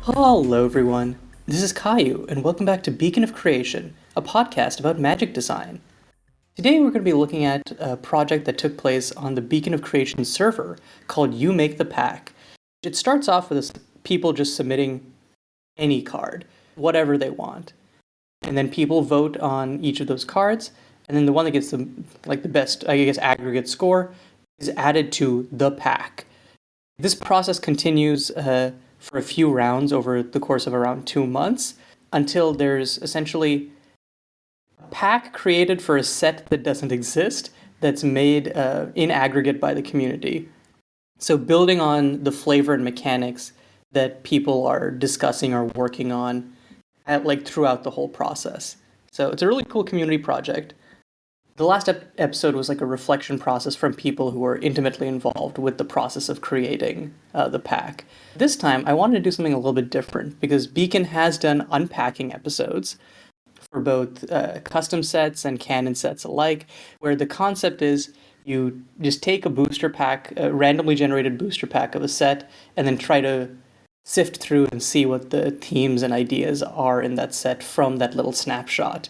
Hello, everyone. This is Kayiu, and welcome back to Beacon of Creation, a podcast about magic design. Today, we're going to be looking at a project that took place on the Beacon of Creation server called You Make the Pack. It starts off with people just submitting any card, whatever they want, and then people vote on each of those cards, and then the one that gets the best, I guess, aggregate score is added to the pack. This process continues for a few rounds over the course of around 2 months until there's essentially a pack created for a set that doesn't exist that's made in aggregate by the community. So, building on the flavor and mechanics that people are discussing or working on throughout the whole process. So, it's a really cool community project. The last episode was like a reflection process from people who were intimately involved with the process of creating the pack. This time, I wanted to do something a little bit different because Beacon has done unpacking episodes for both custom sets and canon sets alike, where the concept is you just take a booster pack, a randomly generated booster pack of a set, and then try to sift through and see what the themes and ideas are in that set from that little snapshot.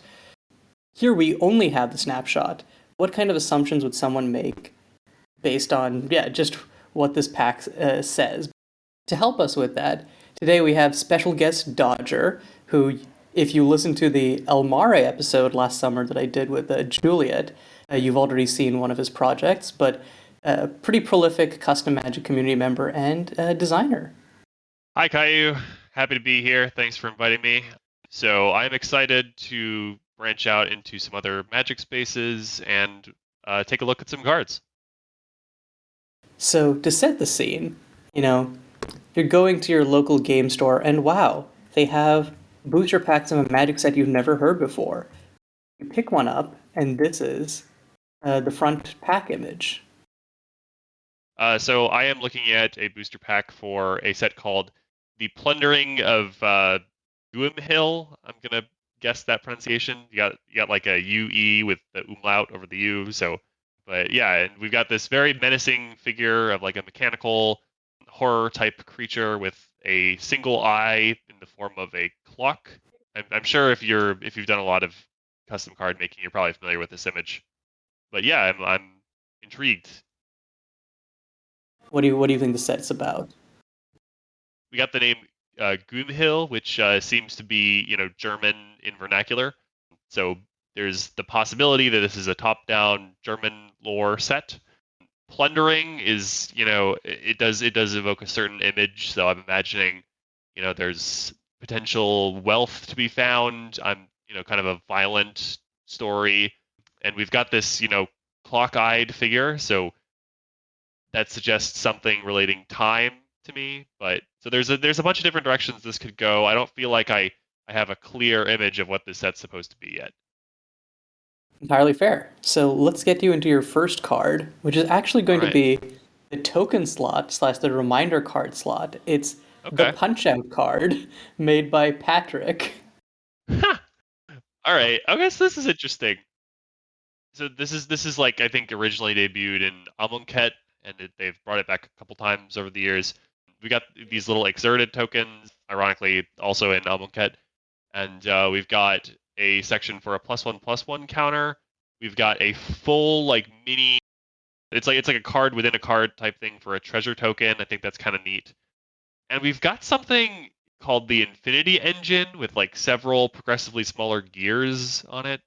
Here we only have the snapshot. What kind of assumptions would someone make based on, yeah, just what this pack says? To help us with that, today we have special guest Dodger, who, if you listen to the El Mare episode last summer that I did with Juliet, you've already seen one of his projects, but a pretty prolific custom magic community member and designer. Hi, Kayiu. Happy to be here. Thanks for inviting me. So I'm excited to branch out into some other magic spaces and take a look at some cards. So, to set the scene, you know, you're going to your local game store, and wow, they have booster packs of a magic set you've never heard before. You pick one up, and this is the front pack image. So I am looking at a booster pack for a set called the Plundering of Guemhill. I'm gonna guess that pronunciation. You got like a UE with the umlaut over the U. So, but yeah, and we've got this very menacing figure of like a mechanical horror type creature with a single eye in the form of a clock. I'm sure if you've done a lot of custom card making, you're probably familiar with this image. But yeah, I'm intrigued. What do you think the set's about? We got the name Guemhill, which seems to be German in vernacular. So there's the possibility that this is a top-down German lore set. Plundering is it does evoke a certain image. So I'm imagining there's potential wealth to be found. I'm kind of a violent story, and we've got this clock-eyed figure. So that suggests something relating time to me. But so there's a bunch of different directions this could go. I don't feel like I have a clear image of what this set's supposed to be yet. Entirely fair. So let's get you into your first card, which is actually All going to right. be the token slot slash the reminder card slot. It's the Okay. punch out card made by Patrick. All right. I guess this is interesting. So this is like I think originally debuted in Amonkhet, and they've brought it back a couple times over the years. We got these little exerted tokens, ironically also in Amonkhet, and we've got a section for a +1/+1 counter. We've got a full like mini. It's like a card within a card type thing for a treasure token. I think that's kind of neat. And we've got something called the Infinity Engine with like several progressively smaller gears on it.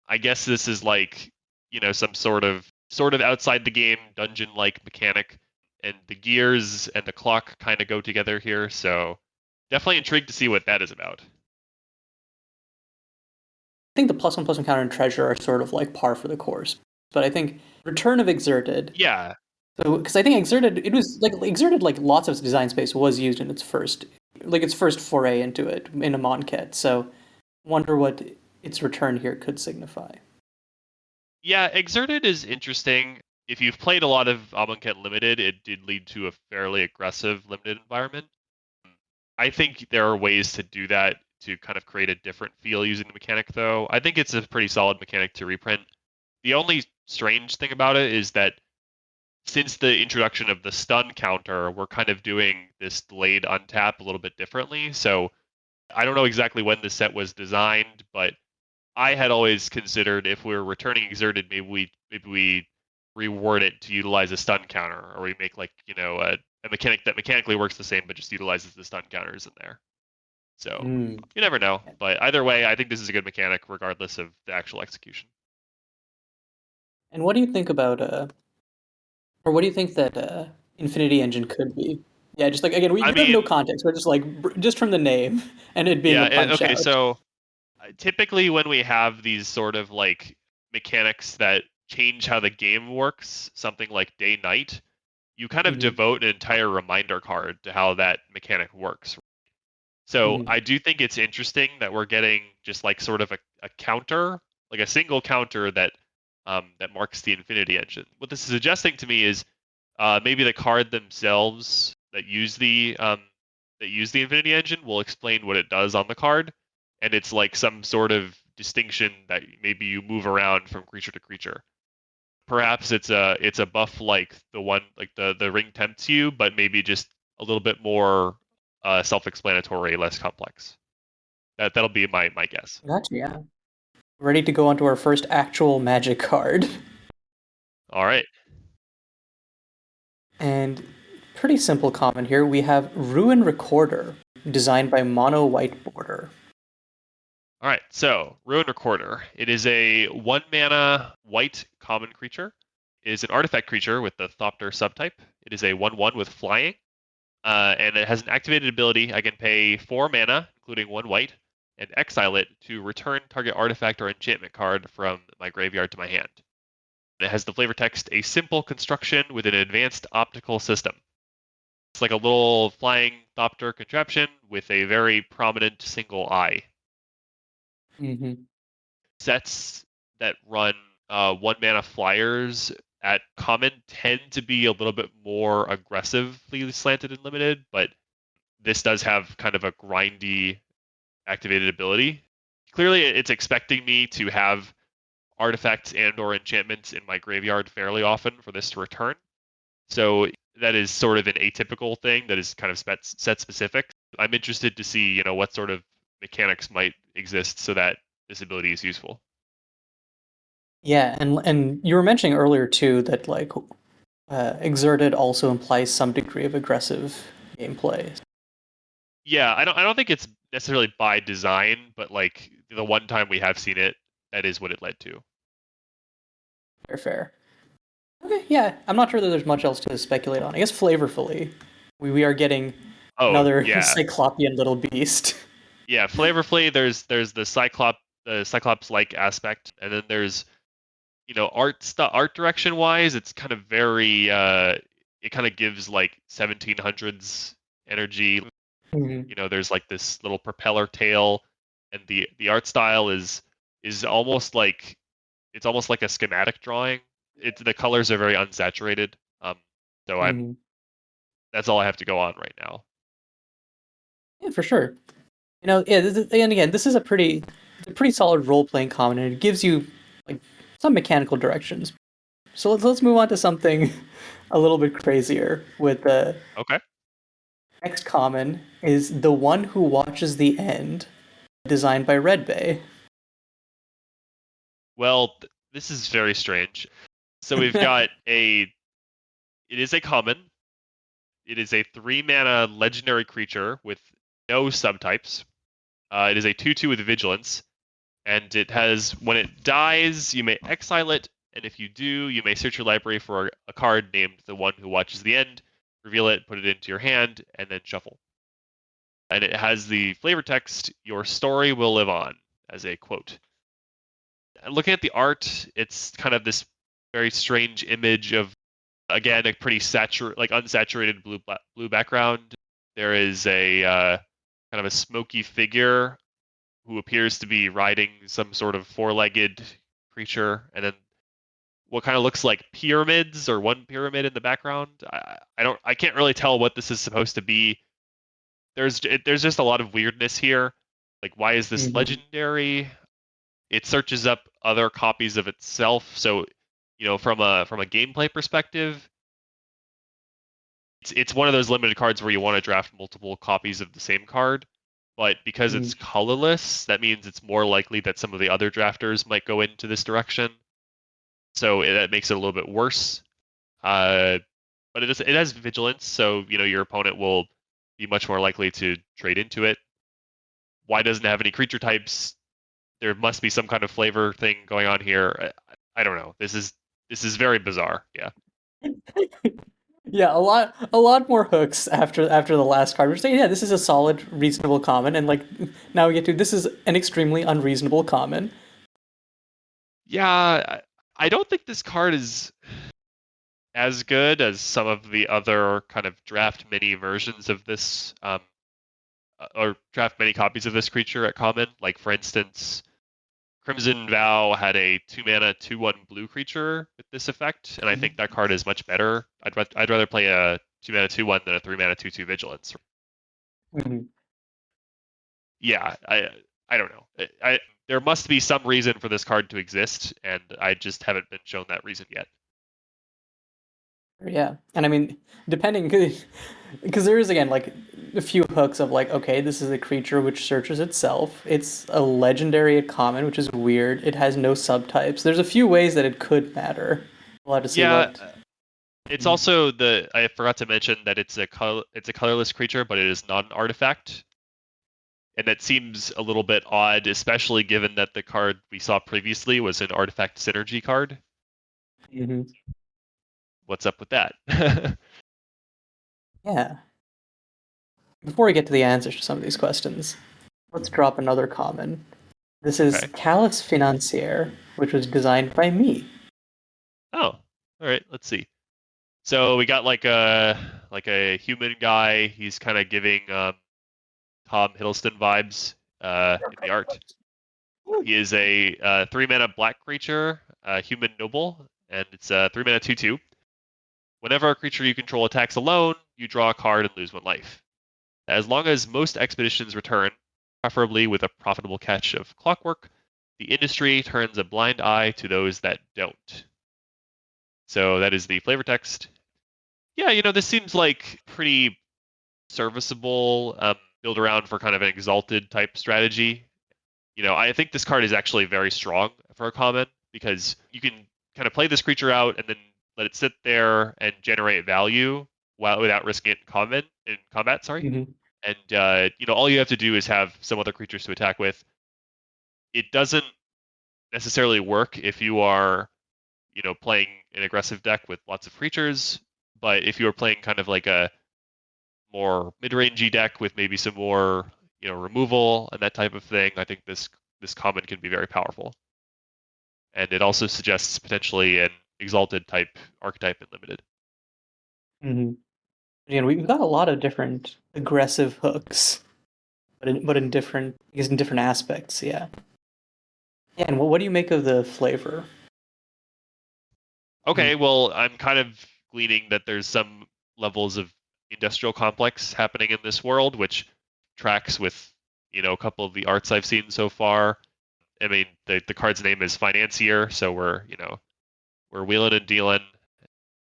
I guess this is like some sort of outside the game dungeon like mechanic, and the gears and the clock kind of go together here. So definitely intrigued to see what that is about. I think the +1/+1 counter and treasure are sort of like par for the course. But I think Return of Exerted. Yeah, So because I think Exerted, it was like Exerted, like lots of its design space was used in its first foray into it in a Monket. So wonder what its return here could signify. yeah. Exerted is interesting. If you've played a lot of Amonkhet Limited, it did lead to a fairly aggressive limited environment. I think there are ways to do that to kind of create a different feel using the mechanic, though. I think it's a pretty solid mechanic to reprint. The only strange thing about it is that since the introduction of the stun counter, we're kind of doing this delayed untap a little bit differently. So I don't know exactly when the set was designed, but I had always considered if we were returning exerted, maybe we reward it to utilize a stun counter, or we make like a mechanic that mechanically works the same but just utilizes the stun counters in there. So Mm. you never know, but either way, I think this is a good mechanic regardless of the actual execution. And what do you think about or what do you think that Infinity Engine could be? Yeah, just like again, I we have no mean, context, but just like just from the name and it being yeah, a punch okay, out. so typically when we have these sort of like mechanics that change how the game works, something like day night, you kind of Hmm. devote an entire reminder card to how that mechanic works. So Hmm. I do think it's interesting that we're getting just like sort of a counter, like a single counter that marks the Infinity Engine. What this is suggesting to me is maybe the card themselves that use the Infinity Engine will explain what it does on the card, and it's like some sort of distinction that maybe you move around from creature to creature. Perhaps it's a buff like the one like the ring tempts you, but maybe just a little bit more self-explanatory, less complex. That'll be my guess. Gotcha. Yeah, ready to go on to our first actual Magic card, All right. and pretty simple common here. We have Ruin Recorder, designed by Mono White Border. All right, so Ruin Recorder. It is a 1 mana white common creature. It is an artifact creature with the Thopter subtype. It is a 1/1 with flying, and it has an activated ability. I can pay 4 mana, including 1 white, and exile it to return target artifact or enchantment card from my graveyard to my hand. It has the flavor text, a simple construction with an advanced optical system. It's like a little flying Thopter contraption with a very prominent single eye. Hmm. Sets that run 1 mana flyers at common tend to be a little bit more aggressively slanted and limited, but this does have kind of a grindy activated ability. Clearly, it's expecting me to have artifacts and or enchantments in my graveyard fairly often for this to return. So that is sort of an atypical thing that is kind of set specific. I'm interested to see, what sort of mechanics might exist so that this ability is useful. Yeah, and you were mentioning earlier too that like exerted also implies some degree of aggressive gameplay. Yeah, I don't think it's necessarily by design, but like the one time we have seen it, that is what it led to. Fair, fair. Okay, yeah, I'm not sure that there's much else to speculate on. I guess flavorfully, we are getting Oh, another yeah. cyclopean little beast. Yeah, flavorfully there's the Cyclops like aspect, and then there's art direction wise, it's kind of very it kind of gives like 1700s energy. Mhm. There's like this little propeller tail, and the art style is almost like it's almost like a schematic drawing. The colors are very unsaturated. So Mhm. that's all I have to go on right now. Yeah, for sure. Yeah, and again, this is a pretty solid role playing common, and it gives you like some mechanical directions. So let's move on to something a little bit crazier. With the Okay. next common is the one who watches the end, designed by Red Bay. Well, this is very strange. So we've got it is a common. It is a 3 mana legendary creature with no subtypes. It is a 2/2 with vigilance, and it has when it dies, you may exile it, and if you do, you may search your library for a card named the one who watches the end, reveal it, put it into your hand, and then shuffle. And it has the flavor text, "Your story will live on," as a quote. Looking at the art, it's kind of this very strange image of again a pretty unsaturated blue background. There is a kind of a smoky figure who appears to be riding some sort of four-legged creature, and then what kind of looks like pyramids or one pyramid in the background. I can't really tell what this is supposed to be. There's just a lot of weirdness here. Like, why is this Mhm. legendary? It searches up other copies of itself. So, from a gameplay perspective, it's one of those limited cards where you want to draft multiple copies of the same card, but because Mhm. it's colorless, that means it's more likely that some of the other drafters might go into this direction. So that makes it a little bit worse. Uh, but it has vigilance, so your opponent will be much more likely to trade into it. Why doesn't it have any creature types? There must be some kind of flavor thing going on here. I don't know. This is very bizarre. Yeah. Yeah, a lot more hooks after the last card. We're saying, yeah, this is a solid, reasonable common, and like now we get to this is an extremely unreasonable common. Yeah, I don't think this card is as good as some of the other kind of draft mini versions of this, or draft many copies of this creature at common. Like for instance, Crimson Vow had a 2 mana 2/1 blue creature with this effect, and I think that card is much better. I'd rather play a 2 mana 2/1 than a 3 mana 2/2 Vigilance. Mhm. Yeah, I don't know. There must be some reason for this card to exist, and I just haven't been shown that reason yet. Yeah, and I mean, depending, because there is again like a few hooks of like, okay, this is a creature which searches itself. It's a legendary common, which is weird. It has no subtypes. There's a few ways that it could matter. We'll have to see Yeah, what. it's also I forgot to mention that it's a colorless creature, but it is not an artifact. And that seems a little bit odd, especially given that the card we saw previously was an artifact synergy card. Mhm. What's up with that? Yeah. Before we get to the answers to some of these questions, let's drop another common. This is Okay. Callus Financier, which was designed by me. Oh, all right. Let's see. So we got like a human guy. He's kind of giving Tom Hiddleston vibes in the art. He is a 3 mana black creature, human noble, and it's a 3 mana 2/2. Whenever a creature you control attacks alone, you draw a card and lose 1 life. As long as most expeditions return, preferably with a profitable catch of clockwork, the industry turns a blind eye to those that don't. So that is the flavor text. Yeah, this seems like pretty serviceable build around for kind of an exalted type strategy. I think this card is actually very strong for a common because you can kind of play this creature out and then let it sit there and generate value while without risking it in combat. Sorry. Hmm. And all you have to do is have some other creatures to attack with. It doesn't necessarily work if you are, playing an aggressive deck with lots of creatures, but if you are playing kind of like a more mid-rangey deck with maybe some more, removal and that type of thing, I think this common can be very powerful. And it also suggests potentially an exalted type archetype in limited. Hmm. Again, we've got a lot of different aggressive hooks, but in different, I guess in different aspects. Yeah. Yeah, and what do you make of the flavor? Okay, well, I'm kind of gleaning that there's some levels of industrial complex happening in this world, which tracks with, a couple of the arts I've seen so far. I mean, the card's name is Financier, so we're wheeling and dealing.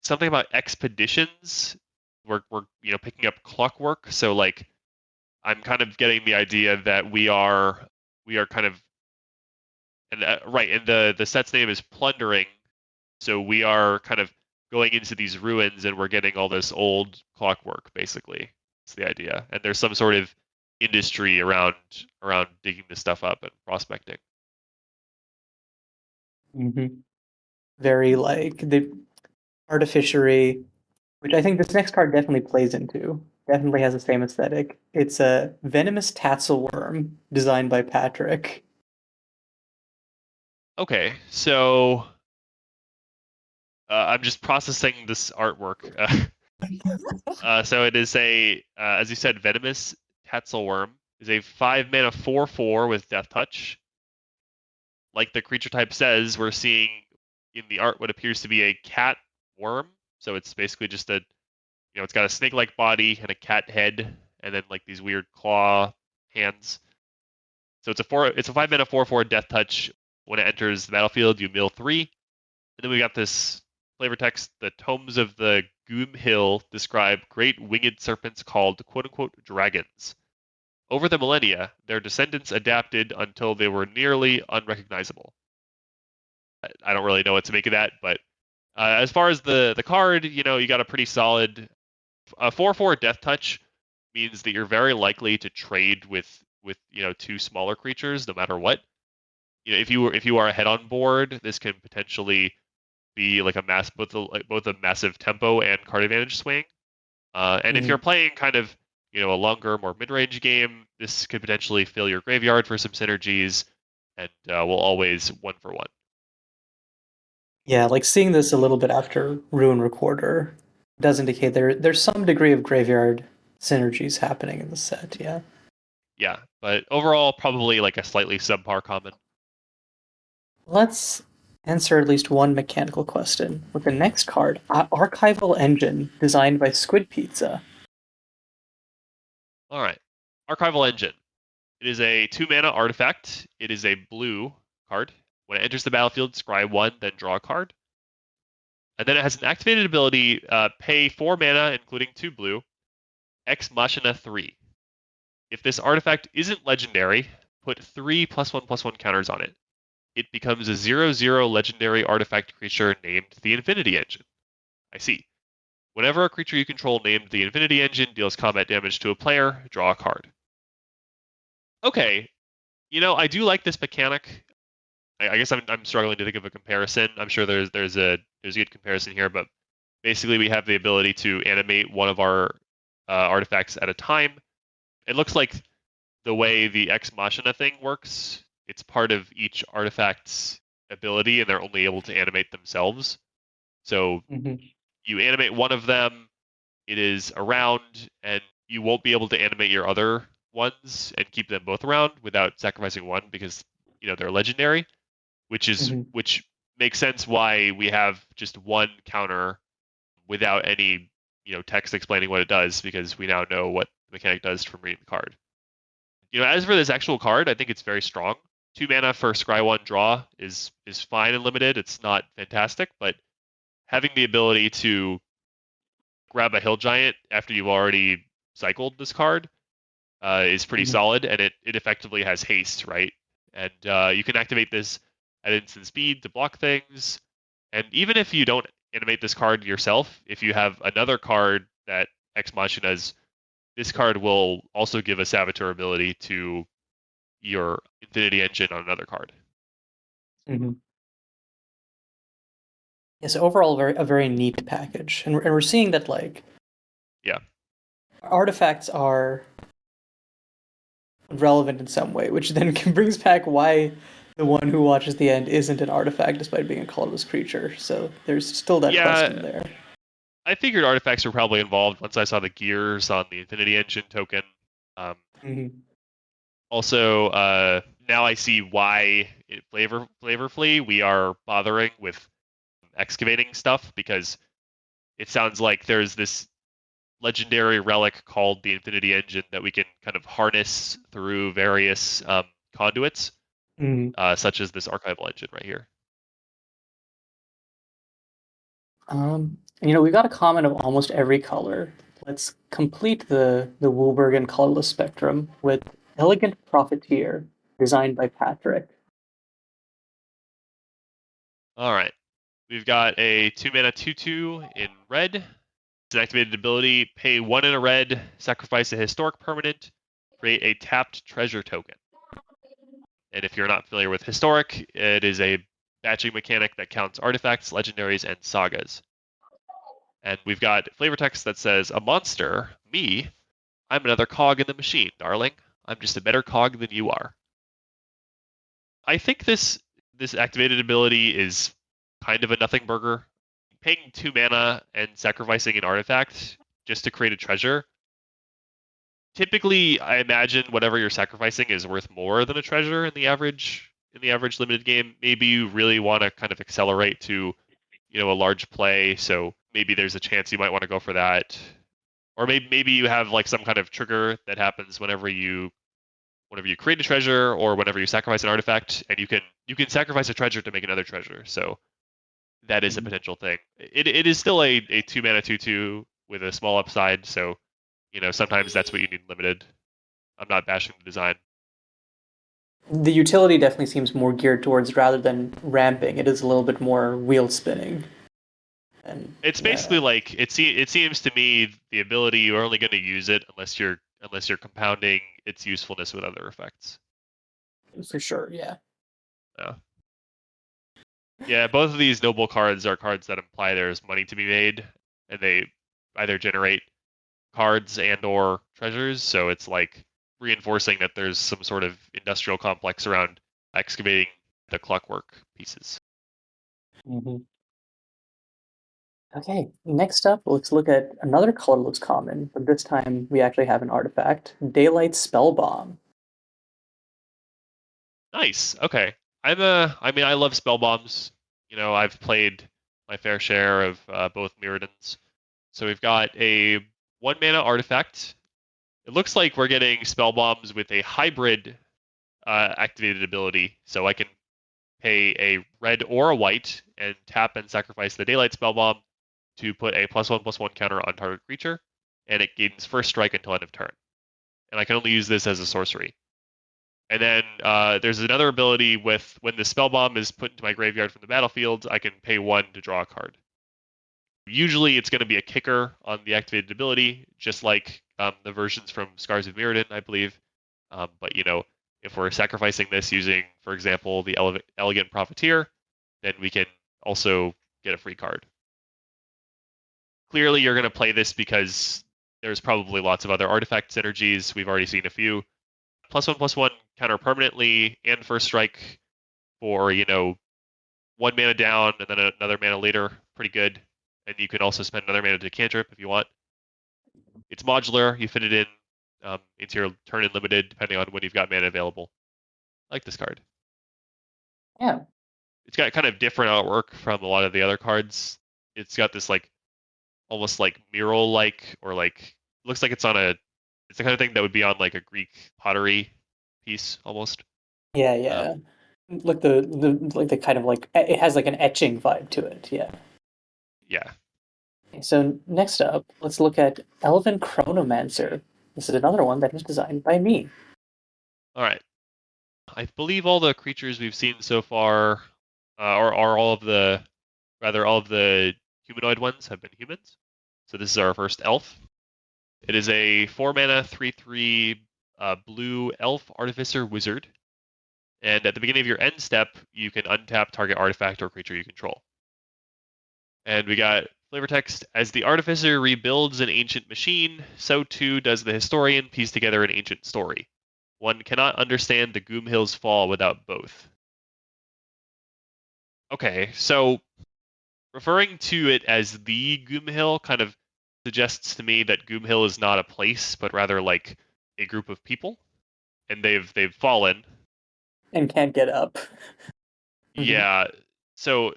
Something about expeditions. We're picking up clockwork, so like I'm kind of getting the idea that we are kind of and right, and the set's name is Plundering, so we are kind of going into these ruins and we're getting all this old clockwork, basically. That's the idea. And there's some sort of industry around digging this stuff up and prospecting. Hmm. Very like the artificery, which I think this next card definitely plays into. Definitely has the same aesthetic. It's a venomous tatzelworm designed by Patrick. Okay, so I'm just processing this artwork. So it is as you said, venomous Tatzelworm is a 5 mana 4/4 with Death Touch. Like the creature type says, we're seeing in the art what appears to be a cat worm. So it's basically just it's got a snake-like body and a cat head, and then like these weird claw hands. So it's a 5 mana 4/4 Death Touch. When it enters the battlefield, you mill 3, and then we got this flavor text, the tomes of the Guemhill describe great winged serpents called quote-unquote dragons. Over the millennia, their descendants adapted until they were nearly unrecognizable. I don't really know what to make of that, but as far as the card, you got a pretty solid 4/4 Death Touch means that you're very likely to trade with two smaller creatures no matter what. If you are ahead on board, this can potentially be like both a massive tempo and card advantage swing. And if you're Mhm. playing kind of a longer, more mid-range game, this could potentially fill your graveyard for some synergies, and will always 1 for 1. Yeah, like seeing this a little bit after Ruin Recorder does indicate there's some degree of graveyard synergies happening in the set, yeah. Yeah, but overall, probably like a slightly subpar common. Let's answer at least one mechanical question with the next card, Archival Engine, designed by Squid Pizza. All right, Archival Engine. It is a 2 mana artifact. It is a blue card. When it enters the battlefield, scry 1, then draw a card. And then it has an activated ability, pay 4 mana, including 2 blue, Ex Machina 3. If this artifact isn't legendary, put 3+1/+1 counters on it. It becomes a 0/0 legendary artifact creature named the Infinity Engine. I see. Whenever a creature you control named the Infinity Engine deals combat damage to a player, draw a card. Okay, I do like this mechanic. I guess I'm struggling to think of a comparison. I'm sure there's a good comparison here, but basically we have the ability to animate one of our artifacts at a time. It looks like the way the Ex Machina thing works, it's part of each artifact's ability, and they're only able to animate themselves. So Mhm. you animate one of them, it is around, and you won't be able to animate your other ones and keep them both around without sacrificing one because they're legendary, Mhm. which makes sense why we have just one counter without any text explaining what it does, because we now know what the mechanic does from reading the card. As for this actual card, I think it's very strong. 2 mana for scry 1 draw is fine and limited. It's not fantastic, but having the ability to grab a hill giant after you've already cycled this card is pretty Mhm. solid, and it effectively has haste, right? And you can activate this at instant speed to block things. And even if you don't animate this card yourself, if you have another card that Ex Machina's, this card will also give a Saboteur ability to your Infinity Engine on another card. Mhm. Yes, overall, a very neat package, and we're seeing that like Yeah. artifacts are relevant in some way, which then brings back why the one who watches the end isn't an artifact despite being a colorless creature. So there's still that question Yeah, there. I figured artifacts were probably involved once I saw the gears on the Infinity Engine token. Um, Mhm. Also, now I see why flavorfully we are bothering with excavating stuff, because it sounds like there's this legendary relic called the Infinity Engine that we can kind of harness through various conduits, Mhm. such as this archival engine right here. We got a comment of almost every color. Let's complete the Woolberg colorless spectrum with Elegant Profiteer, designed by Patrick. All right, we've got a 2 mana 2/2 in red. It's an activated ability. Pay 1 in a red, sacrifice a historic permanent, create a tapped treasure token. And if you're not familiar with Historic, it is a batching mechanic that counts artifacts, legendaries, and sagas. And we've got flavor text that says, "A monster, me, I'm another cog in the machine, darling. I'm just a better cog than you are." I think this activated ability is kind of a nothing burger. Paying 2 mana and sacrificing an artifact just to create a treasure. Typically, I imagine whatever you're sacrificing is worth more than a treasure in the average limited game. Maybe you really want to kind of accelerate to, a large play, so maybe there's a chance you might want to go for that. Or maybe you have like some kind of trigger that happens whenever you create a treasure or whenever you sacrifice an artifact, and you can sacrifice a treasure to make another treasure. So that is a Mhm. potential thing. It is still a 2 mana 2/2 with a small upside, so sometimes that's what you need limited. I'm not bashing the design. The utility definitely seems more geared towards rather than ramping. It is a little bit more wheel spinning. And It's basically like it seems to me the ability you're only going to use it unless you're compounding its usefulness with other effects. for sure, yeah. Yeah. Yeah, both of these noble cards are cards that imply there's money to be made, and they either generate cards and or treasures, so it's like reinforcing that there's some sort of industrial complex around excavating the clockwork pieces. Hmm. Okay, next up, let's look at another colorless common, but this time we actually have an artifact, Daylight Spellbomb. Nice. Okay. I love spell bombs. I've played my fair share of both Mirrodins. So we've got a 1 mana artifact. It looks like we're getting spell bombs with a hybrid activated ability. So I can pay a red or a white and tap and sacrifice the Daylight spell bomb to put a +1/+1 counter on target creature, and it gains first strike until end of turn. And I can only use this as a sorcery. And then there's another ability with when the spell bomb is put into my graveyard from the battlefield, I can pay 1 to draw a card. Usually it's going to be a kicker on the activated ability, just like the versions from Scars of Mirrodin, I believe. But if we're sacrificing this using, for example, the Elegant Profiteer, then we can also get a free card. Clearly, you're going to play this because there's probably lots of other artifact synergies. We've already seen a few. +1/+1 counter permanently and first strike for 1 mana down and then another mana later. Pretty good. And you can also spend another mana to cantrip if you want. It's modular. You fit it in into your turn in limited depending on when you've got mana available. I like this card. Yeah, It's got kind of different artwork from a lot of the other cards. It's got this like almost like mural like or like looks like it's the kind of thing that would be on like a Greek pottery piece almost. yeah, Um, yeah. Like the kind of like it has like an etching vibe to it, yeah. yeah. Okay, so next up, let's look at Elven Chronomancer. This is another one that was designed by me. All right. I believe all the creatures we've seen so far, or all of the humanoid ones have been humans. So this is our first elf. It is a 4 mana 3/3 blue elf artificer wizard. And at the beginning of your end step, you can untap target artifact or creature you control. And we got flavor text. As the artificer rebuilds an ancient machine, so too does the historian piece together an ancient story. One cannot understand the Guemhill's fall without both. Okay, so referring to it as the Guemhill kind of suggests to me that Guemhill is not a place, but rather like a group of people, and they've fallen. And can't get up. Mhm. Yeah. So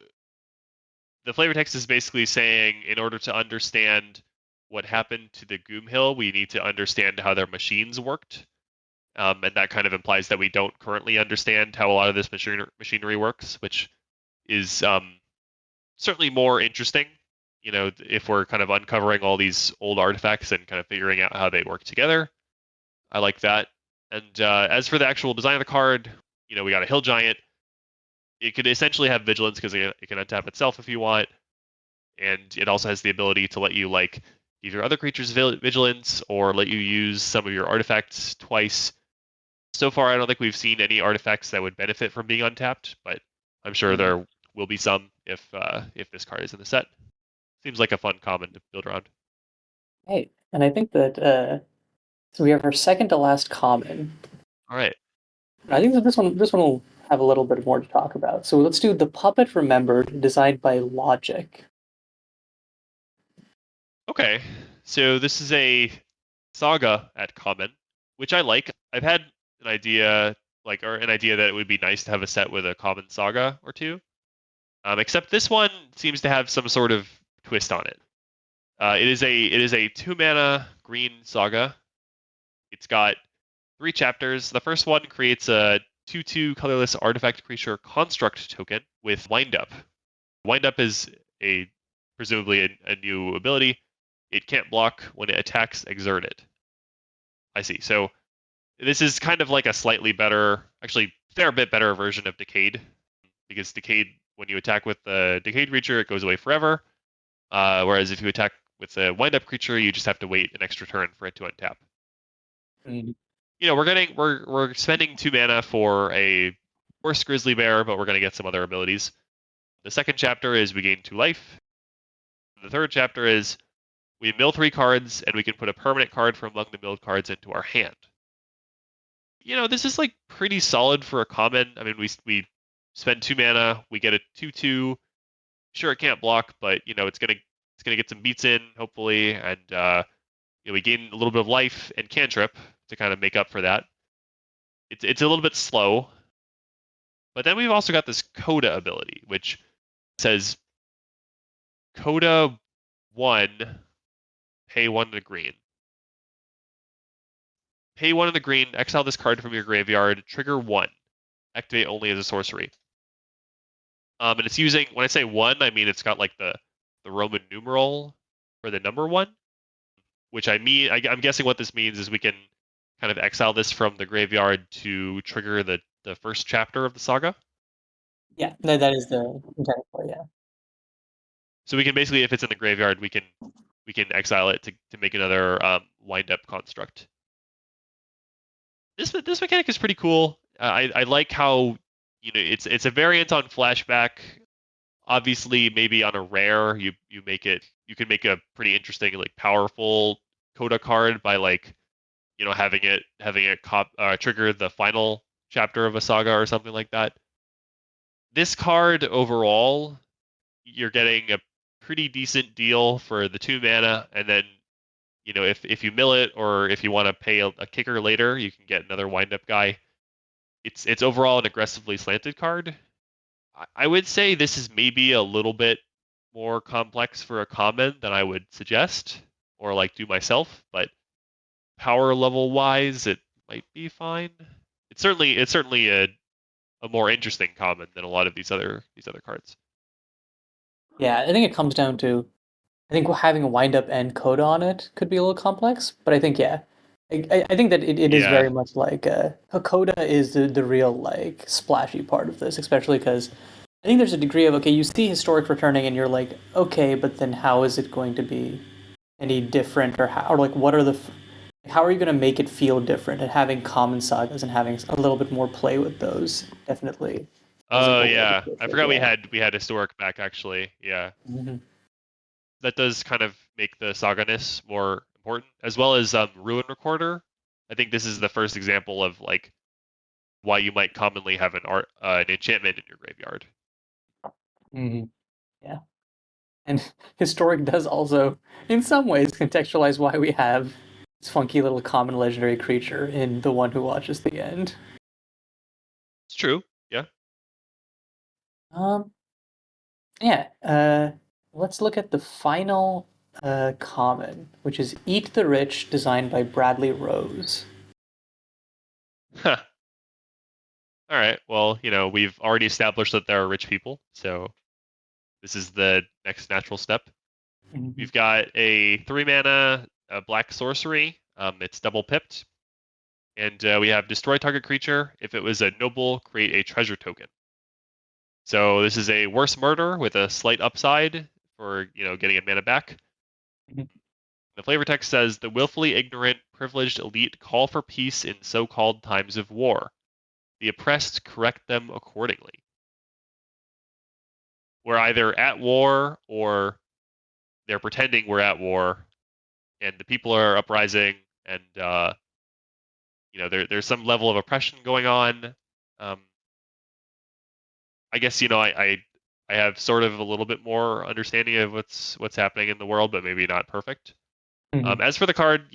the flavor text is basically saying in order to understand what happened to the Guemhill, we need to understand how their machines worked. And that kind of implies that we don't currently understand how a lot of this machinery works, which is certainly more interesting. If we're kind of uncovering all these old artifacts and kind of figuring out how they work together, I like that. And as for the actual design of the card, we got a hill giant. It could essentially have vigilance because it can untap itself if you want, and it also has the ability to let you like give your other creatures vigilance or let you use some of your artifacts twice. So far, I don't think we've seen any artifacts that would benefit from being untapped, but I'm sure Mm. there will be some if this card is in the set. Seems like a fun common to build around. Hey, and I think that so we have our second to last common. All right. I think that this one will have a little bit more to talk about. So let's do the Puppet Remembered, designed by Logic. Okay. So this is a saga at common, which I like. I've had an idea that it would be nice to have a set with a common saga or two. Except this one seems to have some sort of twist on it. It is a 2 mana green saga. It's got 3 chapters. The first one creates a 2/2 colorless artifact creature construct token with wind up. Wind Up is a presumably a new ability. It can't block when it attacks Exert It. I see. So this is kind of like a slightly better, actually fair bit better version of Decayed, because Decayed, when you attack with the Decayed creature, it goes away forever. Whereas if you attack with a Wind Up creature, you just have to wait an extra turn for it to untap. Mm. We're spending 2 mana for a worse Grizzly Bear, but we're gonna get some other abilities. The second chapter is we gain 2 life. The third chapter is we mill 3 cards, and we can put a permanent card from among the milled cards into our hand. This is like pretty solid for a common. I mean, we spend 2 mana, we get a 2/2. Sure, it can't block, but it's gonna get some beats in hopefully, and we gain a little bit of life and cantrip to kind of make up for that. It's a little bit slow, but then we've also got this Coda ability, which says Coda 1, pay 1 to green. Pay 1 in the green, exile this card from your graveyard, trigger 1. Activate only as a sorcery. And it's using, when I say 1, I mean it's got like the Roman numeral for the number 1, which I'm guessing what this means is we can kind of exile this from the graveyard to trigger the first chapter of the saga. Yeah, that is the intent for it, yeah. So we can basically, if it's in the graveyard, we can exile it to make another wind up construct. This mechanic is pretty cool. I like how it's a variant on flashback. Obviously, maybe on a rare, you can make a pretty interesting, like, powerful Coda card by, like, having it trigger the final chapter of a saga or something like that. This card overall, you're getting a pretty decent deal for the 2 mana, and then if you mill it, or if you want to pay a kicker later, you can get another wind up guy. It's overall an aggressively slanted card. I would say this is maybe a little bit more complex for a common than I would suggest or like do myself, but power level wise, it might be fine. It's certainly a more interesting common than a lot of these other cards. Yeah, I think it comes down to I think having a wind up and coda on it could be a little complex, but I think yeah, I think that it is Yeah. very much like a coda is the real like splashy part of this, especially because I think there's a degree of okay, you see historic returning and you're like okay, but then how is it going to be any different or how or like what are how are you going to make it feel different? And having common sagas and having a little bit more play with those definitely feels like Oh a way to yeah. push I it. forgot Yeah. we had historic back actually. Yeah. Hmm. That does kind of make the saga-ness more important, as well as Ruin Recorder. I think this is the first example of like why you might commonly have an enchantment in your graveyard. Hmm. Yeah. And historic does also, in some ways, contextualize why we have this funky little common legendary creature in The One Who Watches the End. It's true. Yeah. Um, yeah, let's look at the final common, which is Eat the Rich, designed by Bradley Rose. Huh. All right. Well, we've already established that there are rich people, so this is the next natural step. Mhm. We've got a 3 mana black sorcery. It's double pipped, and we have destroy target creature. If it was a noble, create a treasure token. So this is a worse murder with a slight upside for getting a mana back. Mhm. The flavor text says the willfully ignorant, privileged elite call for peace in so-called times of war. The oppressed correct them accordingly. We're either at war or they're pretending we're at war, and the people are uprising, and there's some level of oppression going on. Um, I guess I have sort of a little bit more understanding of what's happening in the world, but maybe not perfect. Mhm. As for the card,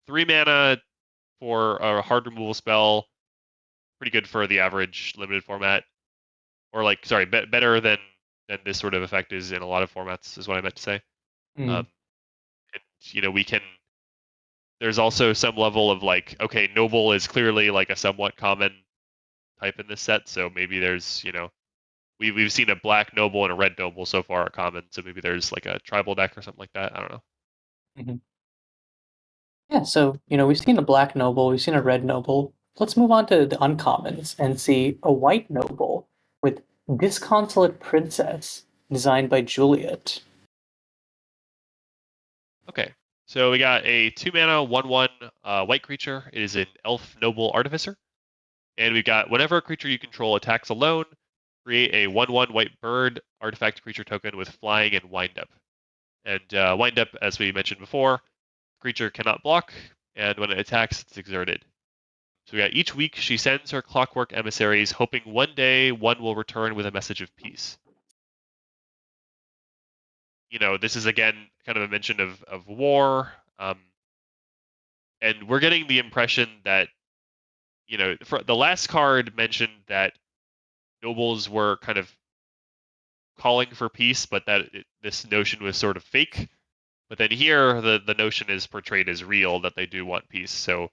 3 mana for a hard removal spell, pretty good for the average limited format, or like sorry, better than this sort of effect is in a lot of formats, is what I meant to say. Um, Mhm. and we can. There's also some level of like, okay, noble is clearly like a somewhat common type in this set, so maybe there's we've seen a black noble and a red noble so far are common, so maybe there's like a tribal deck or something like that. I don't know. Mhm. Yeah, so, we've seen a black noble, we've seen a red noble. Let's move on to the uncommons and see a white noble with Disconsolate Princess, designed by Juliet. Okay, so we got a 2 mana 1/1 white creature. It is an elf noble artificer, and we've got whenever a creature you control attacks alone, create a 1/1 white bird artifact creature token with flying and wind up. And wind up, as we mentioned before, creature cannot block, and when it attacks, it's exerted. So we got each week she sends her clockwork emissaries, hoping one day one will return with a message of peace. This is again kind of a mention of war, and we're getting the impression that for the last card mentioned that nobles were kind of calling for peace, but that this notion was sort of fake. But then here, the notion is portrayed as real that they do want peace. So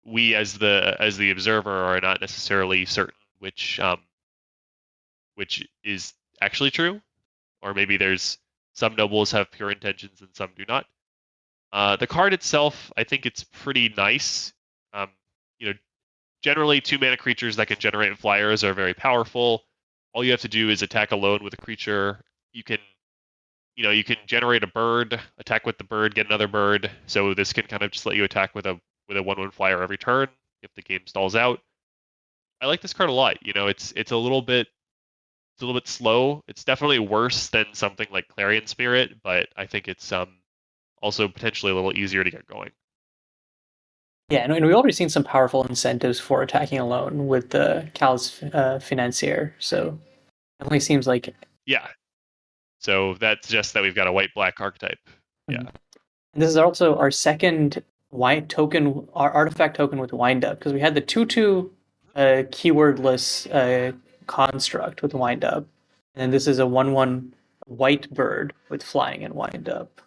we as the observer are not necessarily certain which is actually true, or maybe there's some nobles have pure intentions and some do not. The card itself, I think it's pretty nice. Um, you know, Generally 2 mana creatures that can generate flyers are very powerful. All you have to do is attack alone with a creature. You can you can generate a bird, attack with the bird, get another bird. So this can kind of just let you attack with a 1/1 flyer every turn if the game stalls out. I like this card a lot. It's a little bit slow. It's definitely worse than something like Clarion Spirit, but I think it's also potentially a little easier to get going. Yeah, and we've already seen some powerful incentives for attacking alone with the Cal's Financier, so definitely seems like. Yeah. So that suggests that we've got a white black archetype. Yeah. Mhm. And this is also our second white token, our artifact token with wind up, because we had the 2/2 keywordless construct with wind up, and this is a 1/1 white bird with flying and wind up.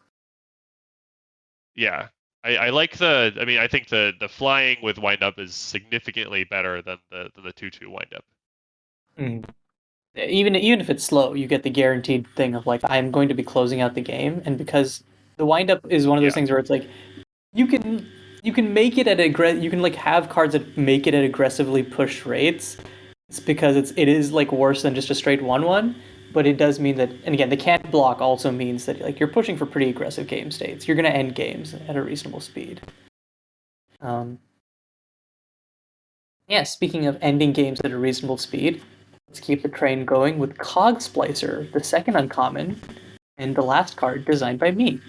Yeah. I like I mean I think the flying with wind up is significantly better than the 2/2 wind up. Mm. Even if it's slow, you get the guaranteed thing of like I'm going to be closing out the game, and because the wind up is one of those Yeah. things where it's like you can you can make it at you can like have cards that make it at aggressively pushed rates. It's because it is like worse than just a straight 1/1, but it does mean that, and again, the can't block also means that like you're pushing for pretty aggressive game states. You're gonna end games at a reasonable speed. Um, yeah, speaking of ending games at a reasonable speed, let's keep the train going with Cog Splicer, the second uncommon, and the last card designed by me.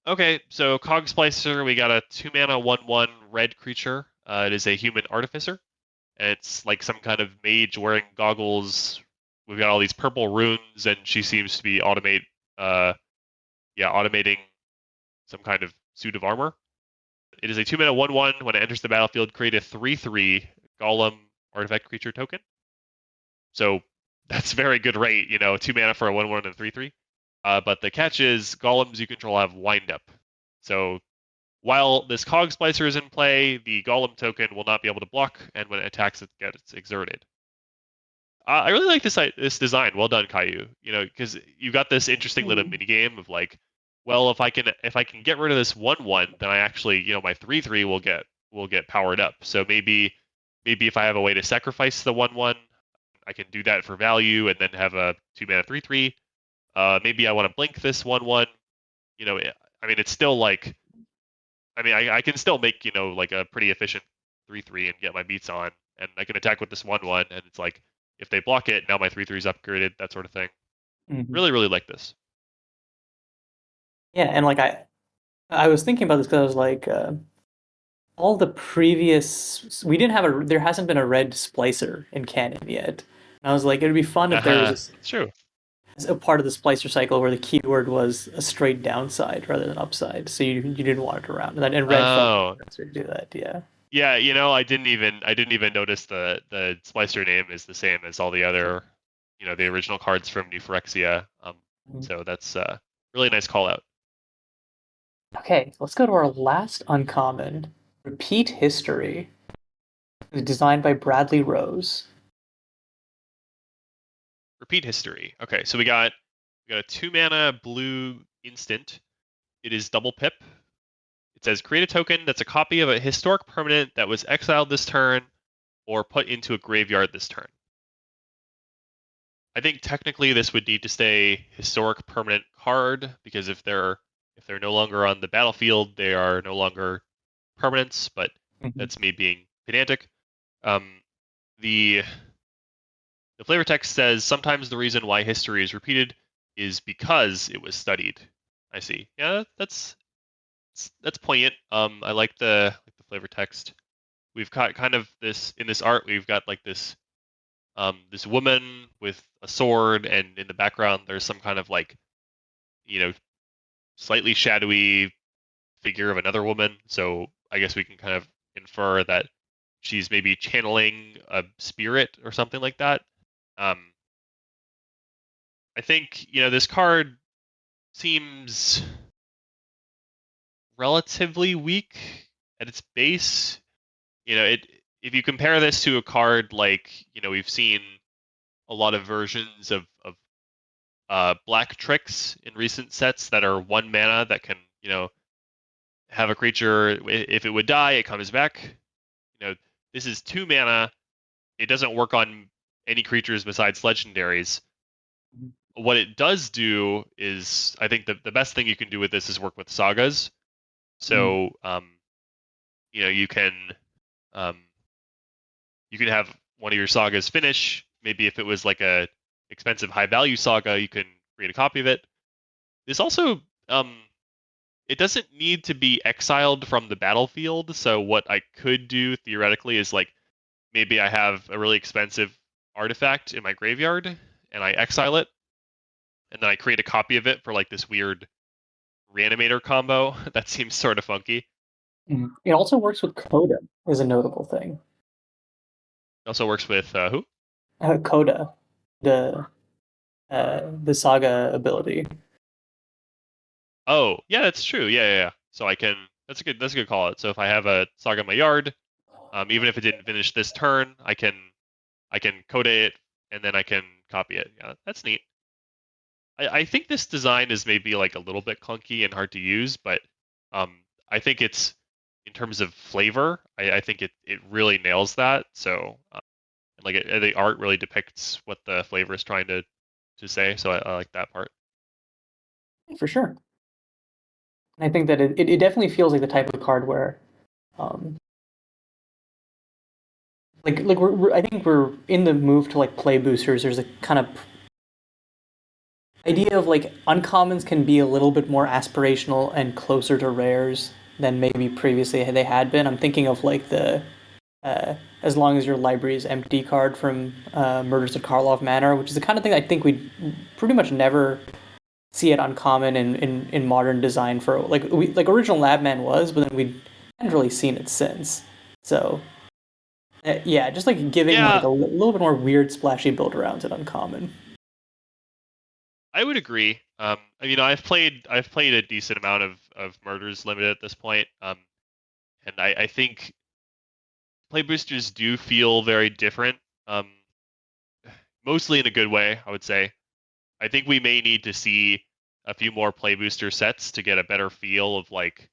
Okay, so Cog Splicer, we got a 2 mana 1/1 red creature. It is a human artificer. And it's like some kind of mage wearing goggles. We've got all these purple runes, and she seems to be uh, automating some kind of suit of armor. It is a 2 mana 1/1. When it enters the battlefield, create a 3/3 golem artifact creature token. So that's very good rate, 2 mana for a 1/1 and a 3/3. But the catch is golems you control have wind up. So while this Cog Splicer is in play, the golem token will not be able to block, and when it attacks, it gets exerted. I really like this design. Well done, Kayiu. Because you've got this interesting little mini game of like, well, if I can get rid of this 1/1, then I actually, my 3/3 will get powered up. So maybe if I have a way to sacrifice the 1/1, I can do that for value and then have a 2 mana 3/3. Maybe I want to blink this 1/1. I mean, it's still like, I mean, I can still make like a pretty efficient 3/3 and get my beats on, and I can attack with this 1/1, and it's like if they block it, now my 3/3 is upgraded, that sort of thing. Mm-hmm. Really, really like this. Yeah, and like I was thinking about this because I was like, all the previous we didn't have a there hasn't been a red splicer in canon yet. And I was like, it'd be fun if there was It's true. a part of the splicer cycle where the keyword was a straight downside rather than upside, so you didn't want it around. And red felt like Oh, the best way to do that. Yeah. yeah. I didn't even notice the splicer name is the same as all the other, the original cards from New Phyrexia. Mhm. So that's really nice call out. Okay, let's go to our last uncommon. Repeat history. Designed by Bradley Rose. Repeat history. Okay, so we got a 2 mana blue instant. It is double pip. It says create a token that's a copy of a historic permanent that was exiled this turn or put into a graveyard this turn. I think technically this would need to stay historic permanent card because if they're no longer on the battlefield, they are no longer permanents, but Mhm. that's me being pedantic. Um, the the flavor text says sometimes the reason why history is repeated is because it was studied. I see. Yeah, that's poignant. I like the flavor text. We've got kind of this in this art. We've got like this woman with a sword, and in the background there's some kind of like you know slightly shadowy figure of another woman. So I guess we can kind of infer that she's maybe channeling a spirit or something like that. Um, I think this card seems relatively weak at its base. It if you compare this to a card like we've seen a lot of versions of black tricks in recent sets that are 1 mana that can have a creature if it would die it comes back. This is 2 mana. It doesn't work on any creatures besides legendaries. What it does do is I think the best thing you can do with this is work with sagas. Mhm. So you know um, you can have one of your sagas finish. Maybe if it was like a expensive high value saga, you can create a copy of it. This also it doesn't need to be exiled from the battlefield. So what I could do theoretically is like maybe I have a really expensive artifact in my graveyard and I exile it, and then I create a copy of it for like this weird reanimator combo. That seems sort of funky. Mhm. It also works with Coda, is a notable thing. It also works with who? Coda, the saga ability. Oh, yeah, that's true. Yeah, yeah, yeah. So I can. That's a good call out. So if I have a saga in my yard, even if it didn't finish this turn, I can code it and then I can copy it. Yeah, that's neat. I think this design is maybe like a little bit clunky and hard to use, but I think it's in terms of flavor, I think it really nails that. So like the art really depicts what the flavor is trying to say. So I like that part. For sure. And I think that it definitely feels like the type of card where, um, I think we're in the move to like play boosters. There's a kind of idea of like uncommons can be a little bit more aspirational and closer to rares than maybe previously they had been. I'm thinking of like the as long as your library is empty card from Murders at Karlov Manor, which is the kind of thing I think we pretty much never see it uncommon in modern design for like original Labman was, but then we hadn't really seen it since. So yeah, just like giving like Yeah, a little bit more weird splashy build arounds at uncommon. I would agree. I've played a decent amount of Murders Limited at this point, and I think play boosters do feel very different. Um, Mostly in a good way, I would say. I think we may need to see a few more play booster sets to get a better feel of like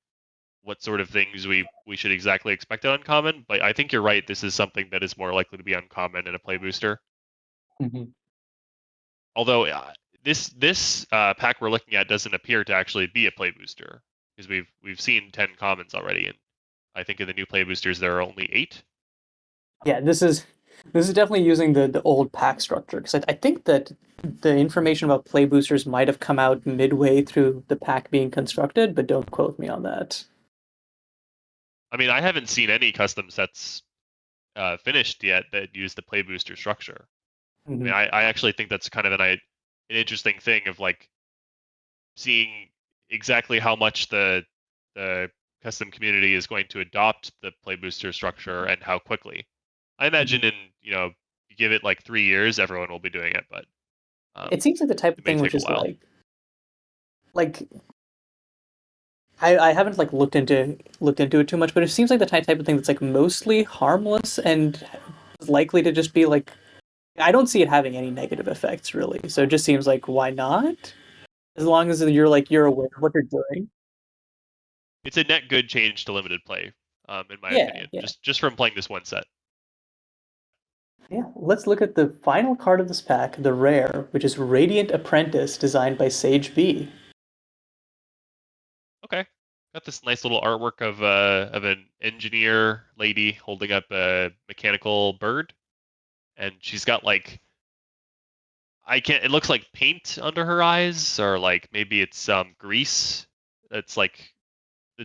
what sort of things we should exactly expect at uncommon. But I think you're right. This is something that is more likely to be uncommon in a play booster. Mm-hmm. Although this pack we're looking at doesn't appear to actually be a play booster because we've seen 10 commons already, and I think in the new play boosters there are only 8. Yeah, this is definitely using the old pack structure because I think that the information about play boosters might have come out midway through the pack being constructed, but don't quote me on that. I mean, I haven't seen any custom sets finished yet that use the play booster structure. I Hmm. mean, I actually think that's kind of an interesting thing of like seeing exactly how much the custom community is going to adopt the play booster structure and how quickly. I Hmm. imagine in you give it like 3 years, everyone will be doing it, but um, It seems like the type of it may thing take which a is while. like I haven't like looked into it too much, but it seems like the type of thing that's like mostly harmless and is likely to just be like I don't see it having any negative effects really. So it just seems like why not? As long as you're aware of what you're doing. It's a net good change to limited play, in my Yeah, opinion. yeah. Just from playing this one set. Yeah, let's look at the final card of this pack, the rare, which is Radiant Apprentice, designed by Sage B. Okay. Got this nice little artwork of an engineer lady holding up a mechanical bird, and she's got like I can't. It looks like paint under her eyes, or like maybe it's grease. It's like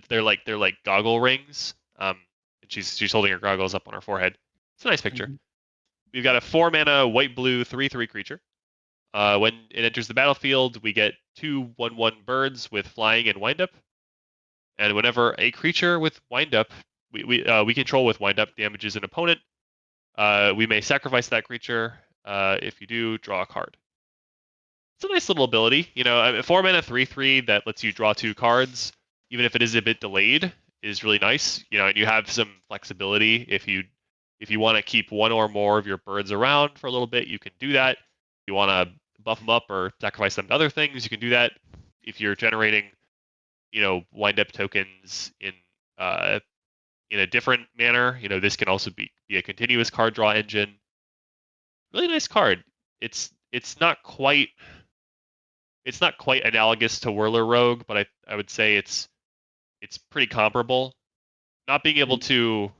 they're like goggle rings. And she's holding her goggles up on her forehead. It's a nice picture. Mhm. We've got a 4 mana white blue 3/3 creature. When it enters the battlefield, we get two 1/1 birds with flying and wind up. And whenever a creature with wind up, we control with wind up damages an opponent, we may sacrifice that creature. If you do, draw a card. It's a nice little ability. 4 mana 3/3 that lets you draw two cards, even if it is a bit delayed, is really nice. And you have some flexibility. If you want to keep one or more of your birds around for a little bit, you can do that. If you want to buff them up or sacrifice them to other things, you can do that. If you're generating, wind up tokens in a different manner, this can also be a continuous card draw engine. Really nice card. It's not quite analogous to Whirler Rogue, but I would say it's pretty comparable. Not being able to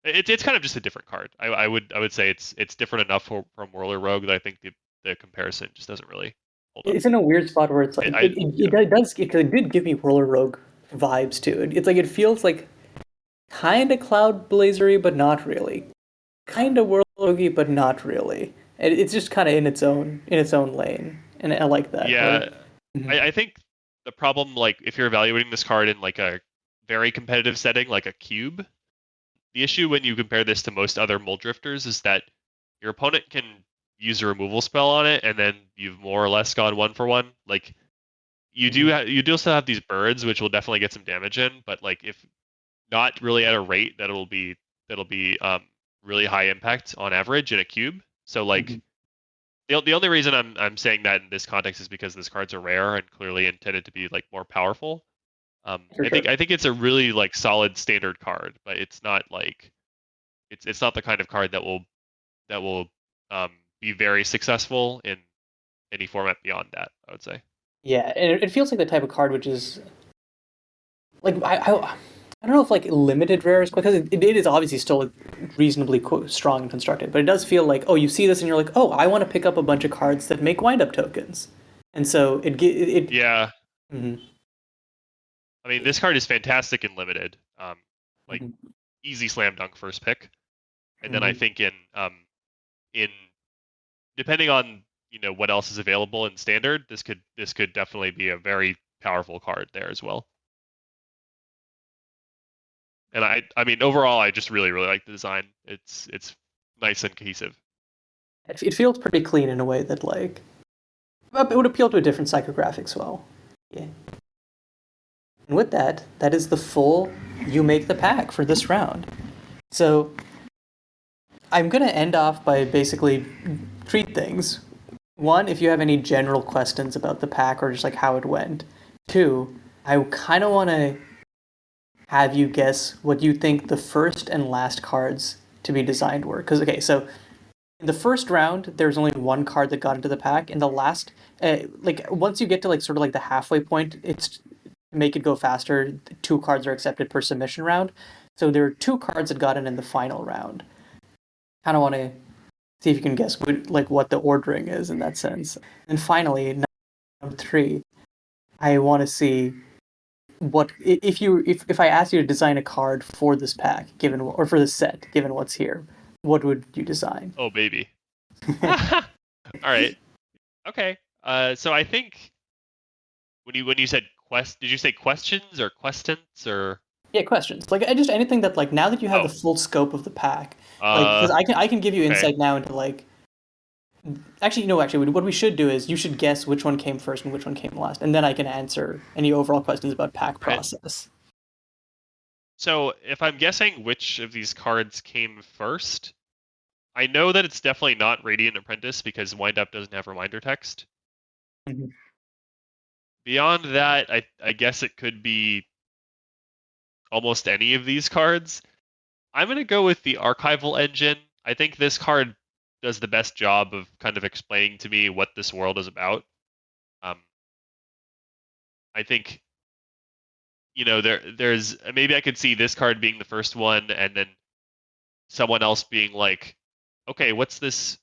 it's kind of just a different card. I would say it's different enough from Whirler Rogue that I think the comparison just doesn't really hold up. It's in a weird spot where it's like Yeah. it did give me Roller Rogue vibes too. It's like it feels like kind of Cloud Blazery, but not really. Kind of Whirl Rogue, but not really. It's just kind of in its own lane, and I like that. Yeah, Mhm. I think the problem, like if you're evaluating this card in like a very competitive setting, like a cube, the issue when you compare this to most other Muldrifters is that your opponent can use a removal spell on it, and then you've more or less gone one for one. Like Mhm. you do still have these birds, which will definitely get some damage in, but like if not really at a rate that'll be really high impact on average in a cube. So like Mhm. the only reason I'm saying that in this context is because this cards are rare and clearly intended to be like more powerful. For I think sure. I think it's a really like solid standard card, but it's not like it's not the kind of card that will um, be very successful in any format beyond that. I would say. Yeah, and it feels like the type of card which is like I don't know if like limited rares because it is obviously still reasonably strong and constructed, but it does feel like oh you see this and you're like oh I want to pick up a bunch of cards that make wind up tokens, and so Yeah, mhm, I mean this card is fantastic and limited. Like mhm, easy slam dunk first pick, and then I mhm. think in depending on what else is available in standard, this could definitely be a very powerful card there as well. And I mean overall I just really like the design. It's nice and cohesive. It feels pretty clean in a way that like it would appeal to a different psychographic as well. Yeah. And with that, that is the full you make the pack for this round. So I'm gonna end off by basically treat things. One, if you have any general questions about the pack or just like how it went. Two, I kind of want to have you guess what you think the first and last cards to be designed were. Because okay, so in the first round, there's only one card that got into the pack. In the last, like once you get to like sort of like the halfway point, it's to make it go faster. Two cards are accepted per submission round. So there are two cards that got in the final round. Kind of want to see if you can guess what the ordering is in that sense. And finally, number three, I want to see what if I asked you to design a card for this pack, given or for this set, given what's here, what would you design? Oh baby. All right. Okay. So I think when you said did you say questions or questions or Yeah, questions. Like I just anything that like now that you have the oh full scope of the pack, like because uh I can give you okay. insight now into like Actually, no, actually, what we should do is you should guess which one came first and which one came last, and then I can answer any overall questions about pack Right. process. So if I'm guessing which of these cards came first, I know that it's definitely not Radiant Apprentice because Wind Up doesn't have reminder text. Mhm. Beyond that, I guess it could be almost any of these cards. I'm gonna go with the Archival Engine. I think this card does the best job of kind of explaining to me what this world is about. Um, I think there's maybe I could see this card being the first one, and then someone else being like, okay, what's this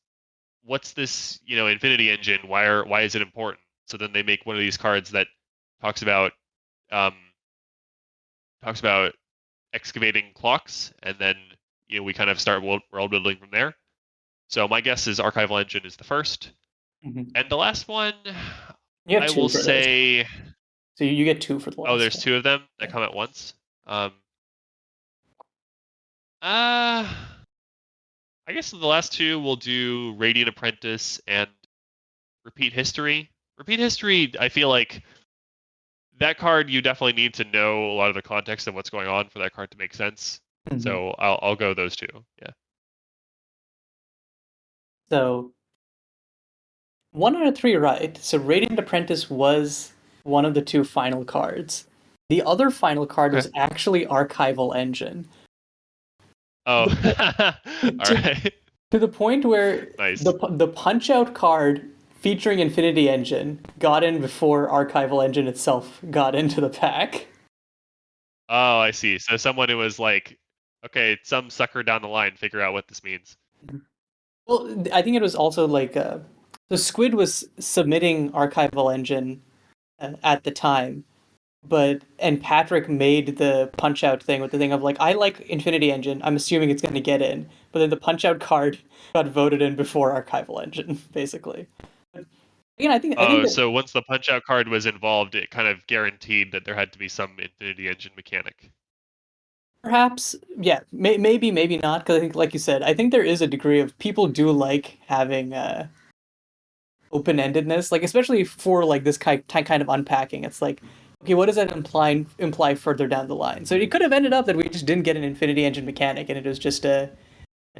Infinity Engine? Why is it important? So then they make one of these cards that talks about um talks about excavating clocks, and then we kind of start world building from there. So my guess is Archival Engine is the first, Mhm. and the last one, You have I two will for this, say, so you get two for the oh, last there's one. two of them that Yeah. come at once. Um, uh, I guess the last two will do Radiant Apprentice and Repeat History. Repeat History, I feel like that card you definitely need to know a lot of the context of what's going on for that card to make sense. Mhm. So I'll go those two. Yeah. So 1 out of 3 right. So Radiant Apprentice was one of the two final cards. The other final card Okay. was actually Archival Engine. Oh. The po- All to, right. to the point where Nice. the Punch Out card featuring Infinity Engine got in before Archival Engine itself got into the pack. Oh, I see. So someone who was like, okay, some sucker down the line figure out what this means. Well, I think it was also like the Squid was submitting Archival Engine at the time, but and Patrick made the Punch Out thing with the thing of like I like Infinity Engine. I'm assuming it's going to get in, but then the Punch Out card got voted in before Archival Engine, basically. But again, I think Oh, that so once the punch out card was involved, it kind of guaranteed that there had to be some Infinity Engine mechanic. perhaps yeah, maybe not because I think like you said, I think there is a degree of people do like having open-endedness, like especially for like this kind of unpacking. It's like, okay, what does that imply further down the line? So it could have ended up that we just didn't get an Infinity Engine mechanic, and it was just a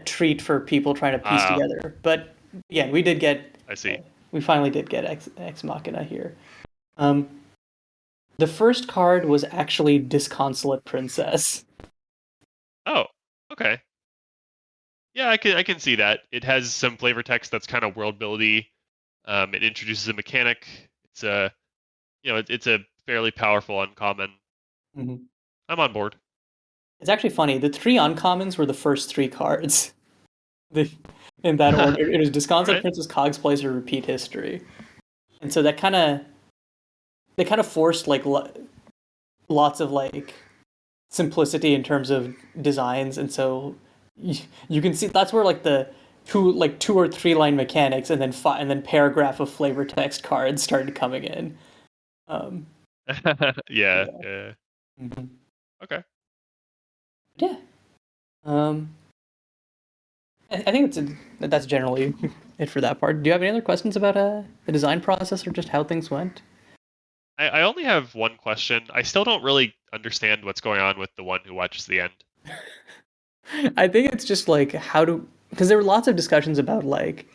treat for people trying to piece Ah, together. But yeah, we did get, I see. we finally did get Ex Machina here. Um, the first card was actually Disconsolate Princess. Oh, okay. Yeah, I can see that. It has some flavor text that's kind of world buildy. It introduces a mechanic. It's a it's a fairly powerful uncommon. Mhm. I'm on board. It's actually funny. The three uncommons were the first three cards. The, in that All order, it was Disconsolate right. Princess, Cog's Place, or Repeat History. And so that kind of they kind of forced like lots of like simplicity in terms of designs, and so you can see that's where like the two or three line mechanics and then and then paragraph of flavor text cards started coming in. Um, Yeah, yeah. yeah. Mhm. Okay. Yeah. Um, I think that's generally it for that part. Do you have any other questions about the design process or just how things went? I only have one question. I still don't really understand what's going on with the one who watches the end. I think it's just like how do because there were lots of discussions about like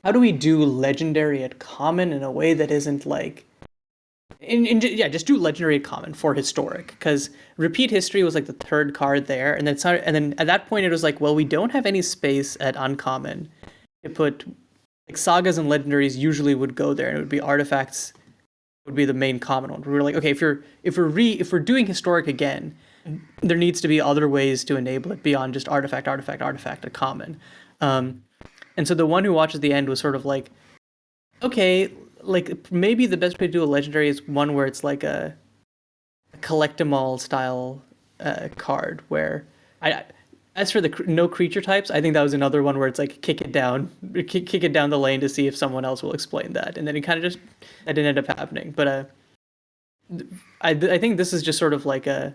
how do we do legendary at common in a way that isn't like yeah, just do legendary at common for historic because repeat history was like the third card there, and then and then at that point it was like, well, we don't have any space at uncommon to put like sagas and legendaries usually would go there, and it would be artifacts would be the main common one. We were like, okay, if we're doing historic again, there needs to be other ways to enable it beyond just artifact at common. Um, and so the one who watches the end was sort of like, okay, like maybe the best way to do a legendary is one where it's like a collect 'em all style card where I as for the no creature types, I think that was another one where it's like kick it down the lane to see if someone else will explain that, and then it kind of just that didn't end up happening. But I think this is just sort of like a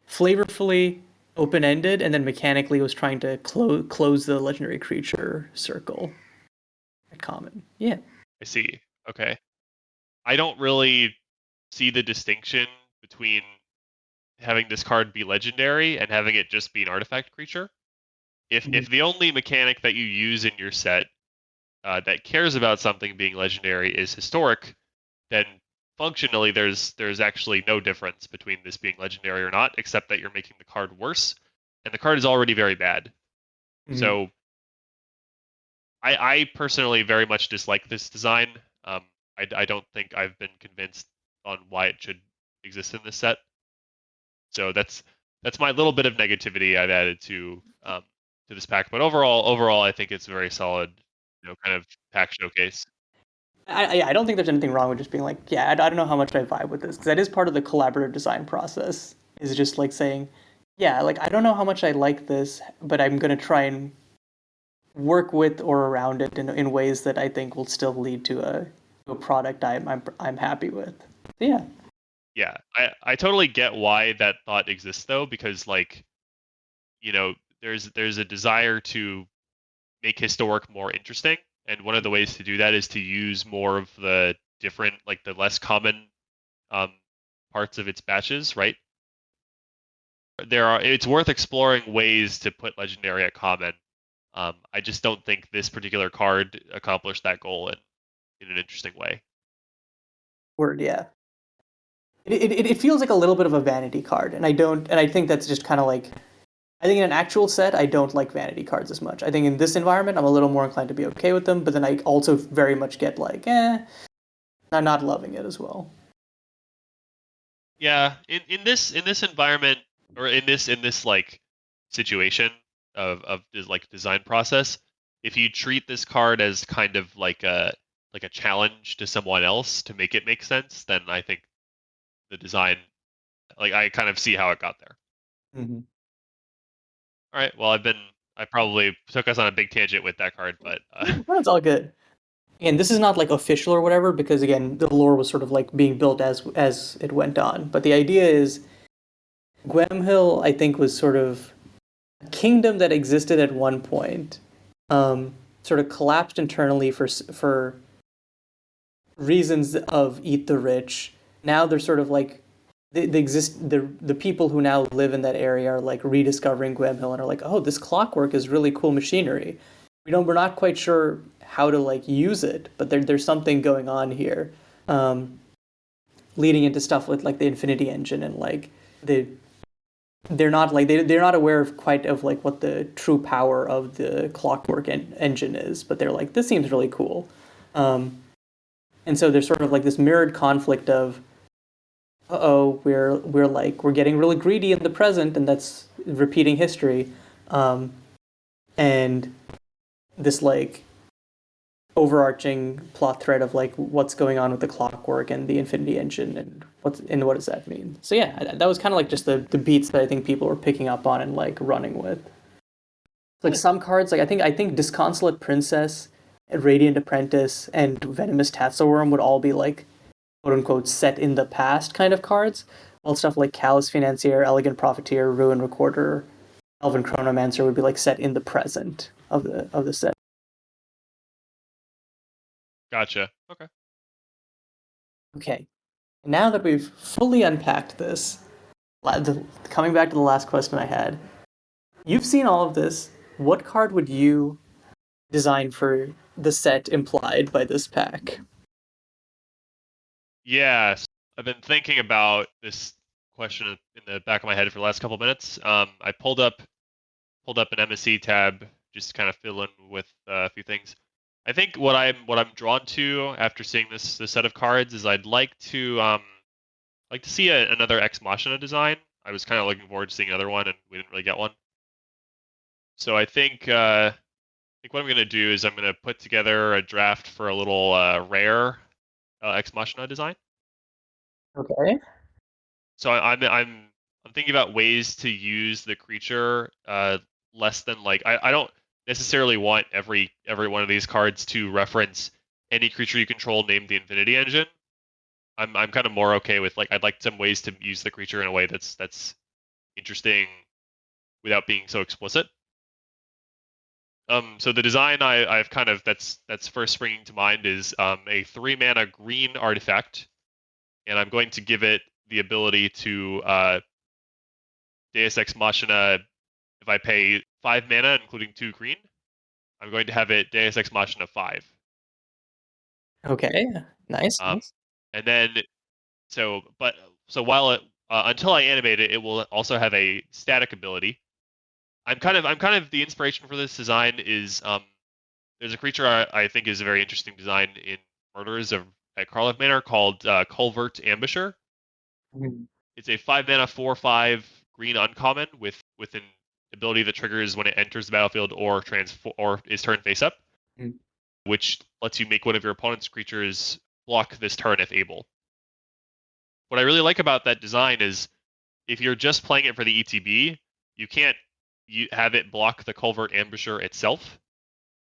flavorfully. open-ended, and then mechanically was trying to close the legendary creature circle at common. Yeah. I see. Okay. I don't really see the distinction between having this card be legendary and having it just be an artifact creature. If the only mechanic that you use in your set that cares about something being legendary is historic, then functionally there's actually no difference between this being legendary or not, except that you're making the card worse, and the card is already very bad. Mhm. So I personally very much dislike this design. Um, I don't think I've been convinced on why it should exist in this set. So that's my little bit of negativity I've added to this pack. But overall, I think it's a very solid, kind of pack showcase. I don't think there's anything wrong with just being like, yeah, I don't know how much I vibe with this because that is part of the collaborative design process. Is just like saying, yeah, like I don't know how much I like this, but I'm gonna try and work with or around it in ways that I think will still lead to a product I'm happy with. So, yeah. Yeah, I totally get why that thought exists though, because like, there's a desire to make historic more interesting, and one of the ways to do that is to use more of the different, like the less common um, parts of its batches, right? It's worth exploring ways to put legendary at common. I just don't think this particular card accomplished that goal in an interesting way. Word, yeah. It feels like a little bit of a vanity card, and I think that's just kind of like I think in an actual set, I don't like vanity cards as much. I think in this environment, I'm a little more inclined to be okay with them, but then I also very much get like, I'm not loving it as well. Yeah, in this environment, or in this like situation of this like design process, if you treat this card as kind of like a challenge to someone else to make it make sense, then I think the design, like I kind of see how it got there. Mm-hmm. All right, well I probably took us on a big tangent with that card, but That's all good. And this is not like official or whatever because again, the lore was sort of like being built as it went on. But the idea is Guemhill, I think, was sort of a kingdom that existed at one point, sort of collapsed internally for reasons of eat the rich. Now they're sort of like the people who now live in that area are like rediscovering Guemhill and are like, oh, this clockwork is really cool machinery. We're not quite sure how to like use it, but there's something going on here, um, leading into stuff with like the Infinity Engine and like the they're not like they're not aware of quite of like what the true power of the clockwork engine is, but they're like this seems really cool. Um, and so there's sort of like this mirrored conflict of oh, we're getting really greedy in the present, and that's repeating history, um, and this like overarching plot thread of like what's going on with the clockwork and the Infinity Engine and what does that mean? So yeah, that was kind of like just the beats that I think people were picking up on and like running with. Like cool. some cards, like I think Disconsolate Princess, Radiant Apprentice, and Venomous Tatzelworm would all be like quote unquote set in the past kind of cards, while stuff like Callous Financier, Elegant Profiteer, Ruin Recorder, Elven Chronomancer would be like set in the present of the set. Gotcha. Okay. Okay, now that we've fully unpacked this, coming back to the last question I had, you've seen all of this. What card would you design for the set implied by this pack? Yeah, I've been thinking about this question in the back of my head for the last couple minutes. I pulled up an MSC tab just to kind of fill in with a few things. I think what I'm drawn to after seeing this set of cards is I'd like to see another Ex Machina design. I was kind of looking forward to seeing another one, and we didn't really get one. So I think what I'm gonna do is I'm gonna put together a draft for a little rare Ex Machina design. Okay. So I'm thinking about ways to use the creature less than like I don't necessarily want every one of these cards to reference any creature you control named the Infinity Engine. I'm kind of more okay with like I'd like some ways to use the creature in a way that's interesting without being so explicit. So the design I've kind of that's first springing to mind is a 3-mana green artifact, and I'm going to give it the ability to Deus Ex Machina. If I pay 5 mana, including 2 green, I'm going to have it Deus Ex Machina 5. Okay, nice, Um, nice. and then so while it until I animate it, it will also have a static ability. I'm kind of the inspiration for this design is there's a creature I think is a very interesting design in Murderers of at Karlov Manor called Culvert Ambusher. Mhm, It's a 5 mana 4/5 green uncommon with an ability that triggers when it enters the battlefield or is turned face up, mhm, which lets you make one of your opponent's creatures block this turn if able. What I really like about that design is if you're just playing it for the ETB, you can't have it block the Culvert Ambusher itself.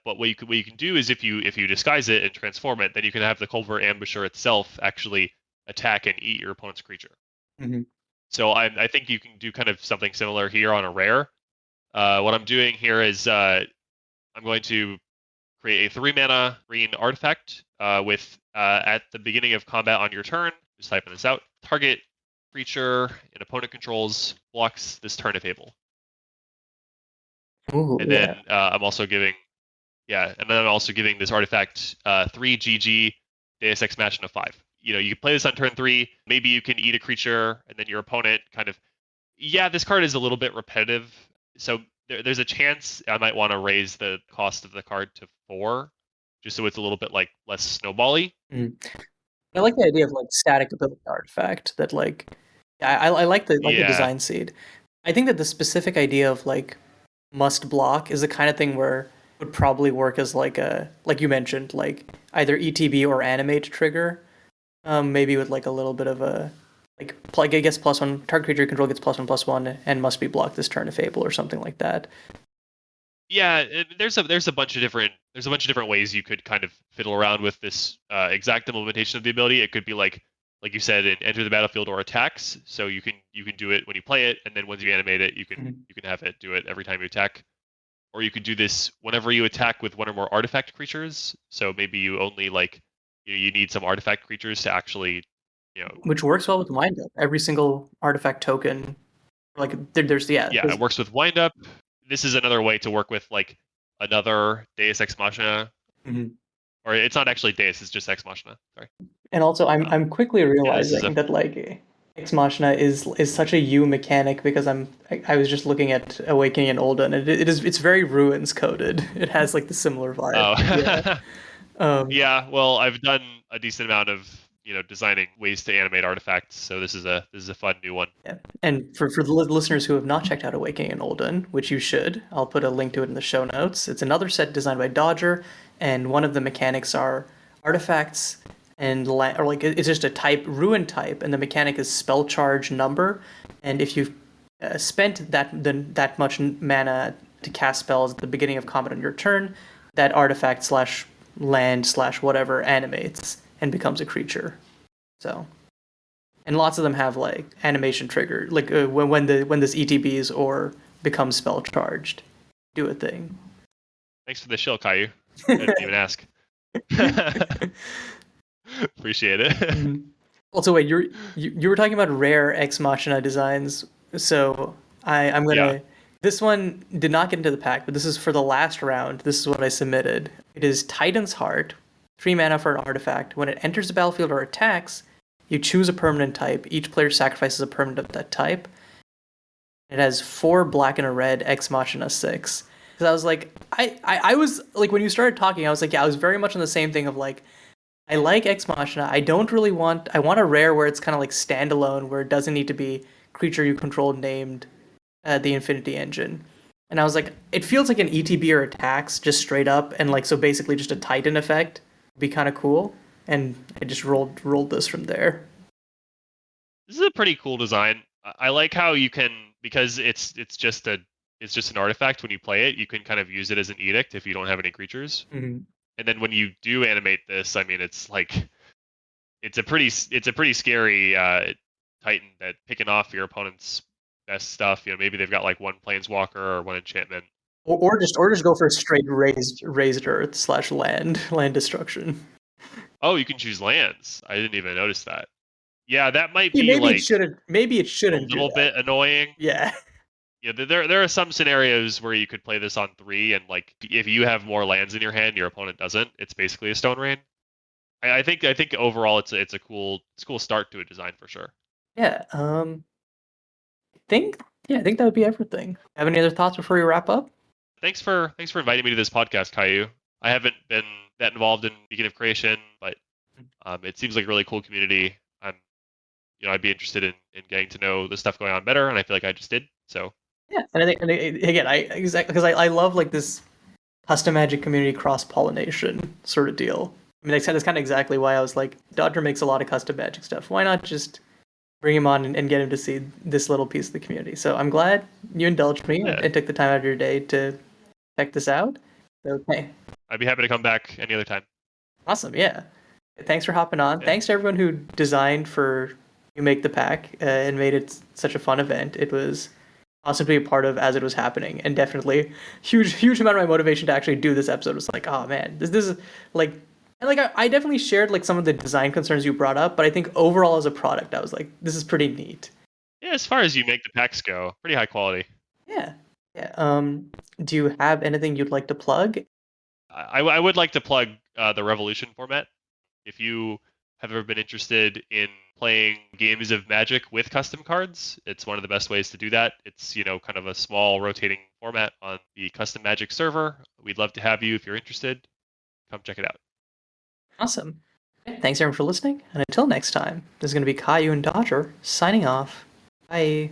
But what you can do is if you disguise it and transform it, then you can have the Culvert Ambusher itself actually attack and eat your opponent's creature. mhm. So I think you can do kind of something similar here on a rare. What I'm doing here is I'm going to create a 3 mana green artifact with at the beginning of combat on your turn. Just typing this out. Target creature an opponent controls blocks this turn if able. Ooh, And then yeah. I'm also giving this artifact 3 GG Deus Ex Machina 5. You can play this on turn 3. Maybe you can eat a creature, and then your opponent kind of. Yeah, this card is a little bit repetitive, so there's a chance I might want to raise the cost of the card to 4, just so it's a little bit like less snowbally. Mhm. I like the idea of like static ability artifact that like I like the Yeah, design seed. I think that the specific idea of like must block is the kind of thing where would probably work as like a like you mentioned like either ETB or animate trigger. Maybe with like a little bit of a like I guess +1 target creature control gets +1/+1 and must be blocked this turn if able or something like that. yeah. There's a bunch of different ways you could kind of fiddle around with this exact implementation of the ability. It could be like you said, in enter the battlefield or attacks. So you can do it when you play it, and then once you animate it, you can Mhm. you can have it do it every time you attack. Or you could do this whenever you attack with one or more artifact creatures. So maybe you only you need some artifact creatures to actually you know Which works well with wind up. Every single artifact token like yeah, it works with wind up. This is another way to work with like another Deus Ex Machina, Mhm. or it's not actually Deus, it's just Ex Machina. Sorry. And also, Um, I'm quickly yeah, this is a realizing that like Ex Machina is such a U mechanic because I was just looking at Awakening and Olden and it's very ruins coded. It has like the similar vibe. Yeah. oh Um, yeah. Well, I've done a decent amount of designing ways to animate artifacts, so this is a fun new one. yeah. And for the listeners who have not checked out Awakening and Olden, which you should, I'll put a link to it in the show notes. It's another set designed by Dodger, and one of the mechanics are artifacts and or like it's just a type ruin type, and the mechanic is spell charge number, and if you've spent that much mana to cast spells at the beginning of combat on your turn, that artifact slash land slash whatever animates and becomes a creature. So and lots of them have like animation trigger, like when this ETBs or becomes spell charged, do a thing. Thanks for the shill, Kayiu. I didn't even ask. Appreciate it. Mhm. Also, wait, you were talking about rare Ex Machina designs, so I'm Yeah. gonna. This one did not get into the pack, but this is for the last round. This is what I submitted. It is Titan's Heart, 3 mana for an artifact. When it enters the battlefield or attacks, you choose a permanent type. Each player sacrifices a permanent of that type. It has 4 black and a red Ex Machina 6. Because I was like, I was like, when you started talking, I was like, yeah, I was very much on the same thing of like, I like Ex Machina. I don't really want, I want a rare where it's kind of like standalone, where it doesn't need to be creature you control named the Infinity Engine. And I was like, it feels like an ETB or attacks just straight up, and like, so basically just a Titan effect would be kind of cool. And I just rolled this from there. This is a pretty cool design. I like how you can, because it's just an artifact. When you play it, you can kind of use it as an edict if you don't have any creatures. Mhm. And then when you do animate this, I mean, it's like it's a pretty scary Titan that picking off your opponent's best stuff. Maybe they've got like one planeswalker or one enchantment. Or just go for straight raised earth / land destruction. Oh, you can choose lands. I didn't even notice that. Yeah, that might Yeah, be like maybe it a shouldn't do little that. bit annoying. Yeah. There are some scenarios where you could play this on 3, and like if you have more lands in your hand, your opponent doesn't. It's basically a Stone Rain. I think overall it's a cool start to a design for sure. Yeah. Think I think that would be everything. Have any other thoughts before we wrap up? Thanks for inviting me to this podcast, Kayiu. I haven't been that involved in Beacon of Creation, but it seems like a really cool community. I'd be interested in getting to know the stuff going on better, and I feel like I just did. So Yeah, and I think, again, I exactly because I love like this custom magic community cross pollination sort of deal. I mean, that's kind of exactly why I was like, Dodger makes a lot of custom magic stuff. Why not just bring him on and get him to see this little piece of the community? So I'm glad you indulged me yeah, and took the time out of your day to check this out. So, hey, I'd be happy to come back any other time. awesome, yeah. Thanks for hopping on. Yeah, Thanks to everyone who designed for You Make the Pack and made it such a fun event. It was awesome to be a part of as it was happening, and definitely huge amount of my motivation to actually do this episode was like, oh man, this is like, and like I definitely shared like some of the design concerns you brought up, but I think overall as a product, I was like, this is pretty neat. yeah. As far as you make the packs go, pretty high quality. Yeah, yeah. Do you have anything you'd like to plug? I would like to plug the Revolution format. If you have ever been interested in playing games of Magic with custom cards, it's one of the best ways to do that. It's, kind of a small rotating format on the custom Magic server. We'd love to have you if you're interested. Come check it out. Awesome. Thanks everyone for listening, and until next time, this is going to be Caillou and Dodger signing off. Bye.